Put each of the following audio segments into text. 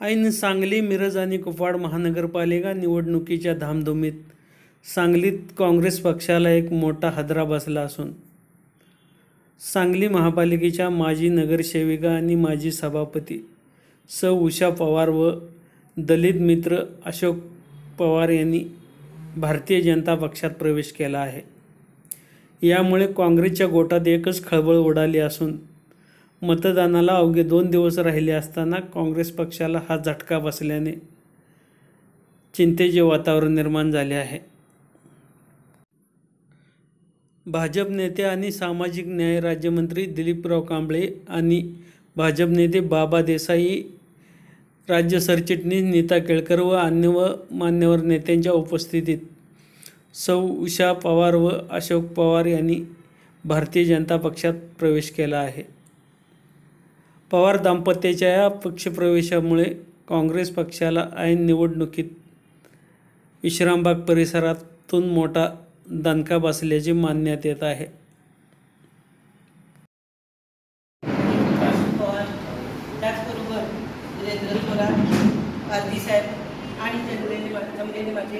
ऐन सांगली, मिरज आणि कुपवाड महानगरपालिका निवडणुकीच्या धामधुमीत सांगलीत काँग्रेस पक्षाला एक मोठा हादरा बसला असून सांगली महापालिकेच्या माजी नगरसेविका आणि माजी सभापती सौ उषा पवार व दलित मित्र अशोक पवार यांनी भारतीय जनता पक्षात प्रवेश केला आहे. यामुळे काँग्रेसच्या गोटात एकच खळबळ उडाली असून मतदानाला अवघे 2 दिवस राहिले असताना काँग्रेस पक्षाला हा झटका बसल्याने चिंतेचे वातावरण निर्माण झाले आहे. भाजप नेते आणि सामाजिक न्याय राज्यमंत्री दिलीपराव कांबळे आणि भाजप नेते बाबा देसाई, राज्य सरचिटणीस नीता केळकर व अन्य मान्यवर नेत्यांच्या उपस्थितीत सौ उषा पवार व अशोक पवार यांनी भारतीय जनता पक्षात प्रवेश केला आहे. पवार दाम्पत्याच्या या पक्षप्रवेशामुळे काँग्रेस पक्षाला ऐन निवडणुकीत विश्रामबाग परिसरातून मोठा दणका बसल्याचे मानण्यात येत आहे. त्याचबरोबर साहेब आणि जमलेले माझे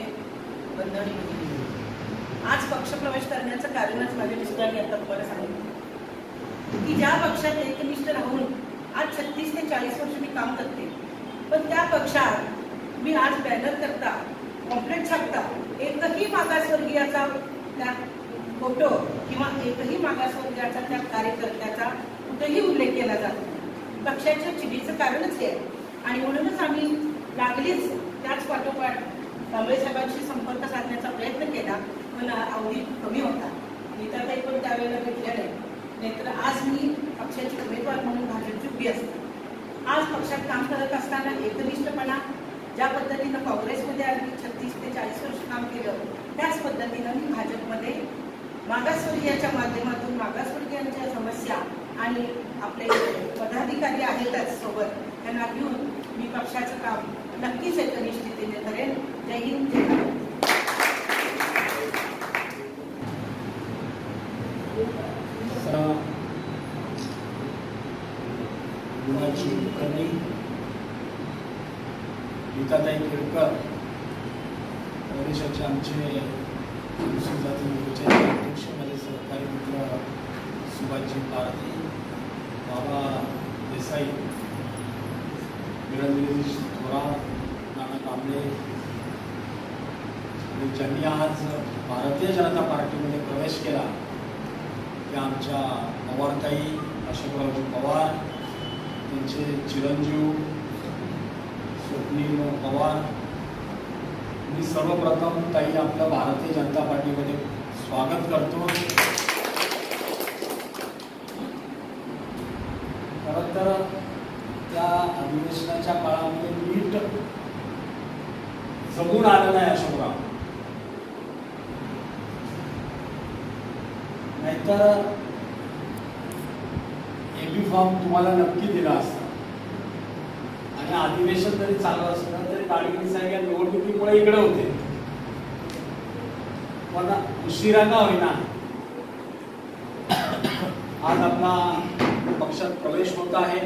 बंधनी, आज पक्षप्रवेश करण्याचं कारणच माझ्या मिस्टरांनी आता तुम्हाला सांगितलं की ज्या पक्षात एकनिष्ठ राहून आज 36 ते 40 वर्ष मी काम करते, पण त्या पक्षात मी आज बॅनर करता, पॉम्पलेट छापता, एकही मागासवर्गीयाचा त्या फोटो किंवा एकही मागासवर्गीयाचा त्या कार्यकर्त्याचा कुठेही उल्लेख केला जातो. पक्षाच्या चिडीचं कारणच हे आहे आणि म्हणूनच आम्ही लागलीच त्याच पाठोपाठ कांबळे साहेबांशी संपर्क साधण्याचा प्रयत्न केला, पण अवधी कमी होता. नीताताई पण त्यावेळेला भेटल्या नाही, नाहीतर आज मी पक्षाची उमेदवार म्हणून भाजपची उभी असते. आज पक्षात काम करत असताना एकनिष्ठपणा ज्या पद्धतीनं काँग्रेसमध्ये आधी 36 ते 40 वर्ष काम केलं, त्याच पद्धतीनं मी भाजपमध्ये मागासवर्गीयाच्या माध्यमातून मागासवर्गीयांच्या समस्या आणि आपले पदाधिकारी आहेतच सोबत, त्यांना घेऊन मी पक्षाचं काम नक्कीच एकनिष्ठतेने करेन. जय हिंद, जय भारत. गुणाची कुलकर्णी, नीताताई केळकर, प्रदेशाचे आमचे अनुसूचित जाती मोर्चाचे अध्यक्ष, माझे सहकारी मित्र सुभाषजी पारधी, बाबा देसाई, निरंजनजी थोरात, नाना कांबळे आणि ज्यांनी आज भारतीय जनता पार्टीमध्ये प्रवेश केला त्या आमच्या पवारताई अशोकरावजी पवार, त्यांचे चिरंजीव स्वप्नील पवार. मी सर्वप्रथम ताई आपलं भारतीय जनता पार्टीमध्ये स्वागत करतो. खरं तर त्या अधिवेशनाच्या काळामध्ये नीट जमून आलं नाही अशोकराव, नाहीतर एबी फॉर्म तुम्हाला नक्की दिला असता आणि अधिवेशन जरी चालू असलं तरी काळीगिरी साहेब या निवडणुकीमुळे इकडे होते, पण उशिरा का होईना आज आपला पक्षात प्रवेश होत आहे.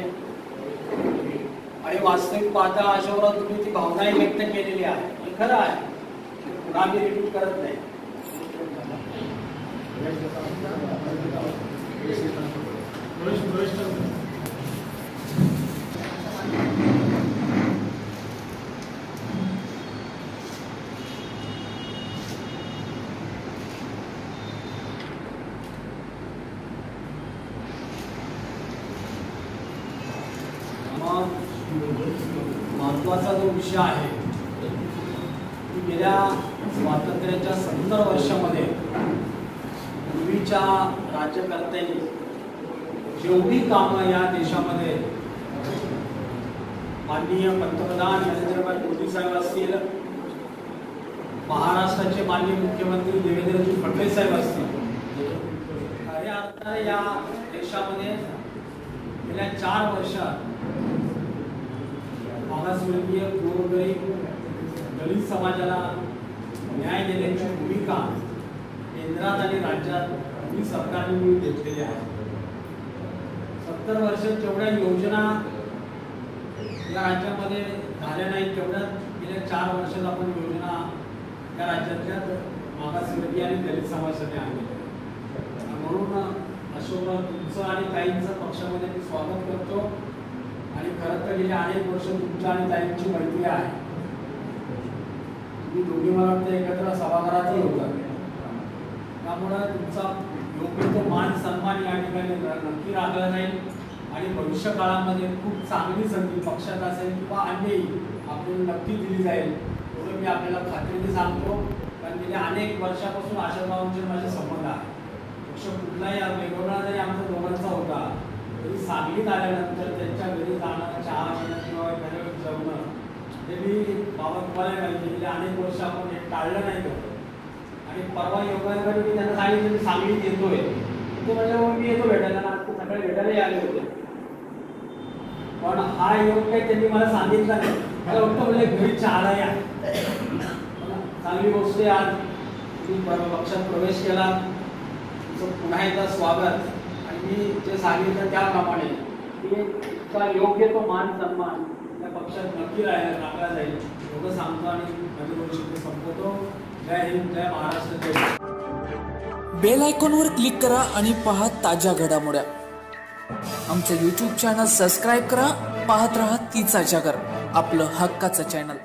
आणि वास्तविक पाहता अशोकराव तुम्ही ती भावनाही व्यक्त केलेली आहे, हे खरं आहे, पुन्हा मी रिपीट करत नाही. महत्वाचा जो विषय आहे की गेल्या स्वातंत्र्याच्या 70 वर्षामध्ये पूर्वीच्या राज्यकर्त्यांनी जेवढी कामं या देशामध्ये माननीय पंतप्रधान नरेंद्रभाई मोदी साहेब असतील, महाराष्ट्राचे माननीय मुख्यमंत्री देवेंद्रजी फडणवीस साहेब असतील, खऱ्या अर्थाने या देशामध्ये गेल्या 4 वर्षात मागासवर्गीय, गोरगरीब, दलित समाजाला न्याय देण्याची भूमिका केंद्रात आणि राज्यात दोन्ही सरकारने मिळून घेतलेली आहे. 70 वर्षात जेवढ्या योजना या राज्यामध्ये झाल्या नाही तेवढ्यात गेल्या 4 वर्षात आपण योजना या राज्यातल्या मागासवर्गीय आणि दलित समाजासाठी आणली. म्हणून अशोकराव तुमचं आणि ताईंचं पक्षामध्ये मी स्वागत करतो. आणि खरं तर गेली अनेक वर्ष तुमच्या आणि ताईंची मैत्री आहे. तुम्ही दोघी मला वाटतं एकत्र सभागृहातही होता. त्यामुळे तुमचा योग्य तो मान सन्मान या ठिकाणी नक्की राखला जाईल आणि भविष्य काळामध्ये खूप चांगली संधी पक्षात असेल किंवा अन्यही आपल्याला नक्की दिली जाईल एवढं मी आपल्याला खात्रीने सांगतो. कारण गेल्या अनेक वर्षापासून आशाभावांचे माझे संबंध आहे. पक्ष कुठलाही वेगवेगळा जरी आमचा दोघांचा होता तरी सांगलीत आल्यानंतर त्यांच्या घरी जाणं, चहा पिणं किंवा एखाद्या जेवणं हे मी बाबा तुम्हाला माहिती गेले अनेक वर्ष आपण हे टाळलं नाही करतो. आणि परवा योगायोगाने मी त्यांना सांगितलं मी सांगलीत येतोय. ते म्हणजे मी येतो भेटायला ना सकाळी भेटायलाही आले होते. पण हा योग काही त्यांनी मला सांगितला नाही. मला वाटतं म्हणजे घरी चहाला या. चांगली गोष्ट आहे. आज तुम्ही पक्षात प्रवेश केला तुमचं पुन्हा एकदा स्वागत. आणि मी जे सांगितलं त्याप्रमाणे की इतका योग्य तो मान सन्मान त्या पक्षात नक्की राखला जाईल एवढं सांगतो आणि माझी गोष्टी संपवतो. जय हिंद, जय महाराष्ट्र, जय. बेल आयकॉनवर क्लिक करा आणि पहा ताज्या घडामोड्या. आमचं YouTube चॅनल सबस्क्राईब करा. पाहत रहा तीचा जागर, आपलं हक्काचं चॅनल.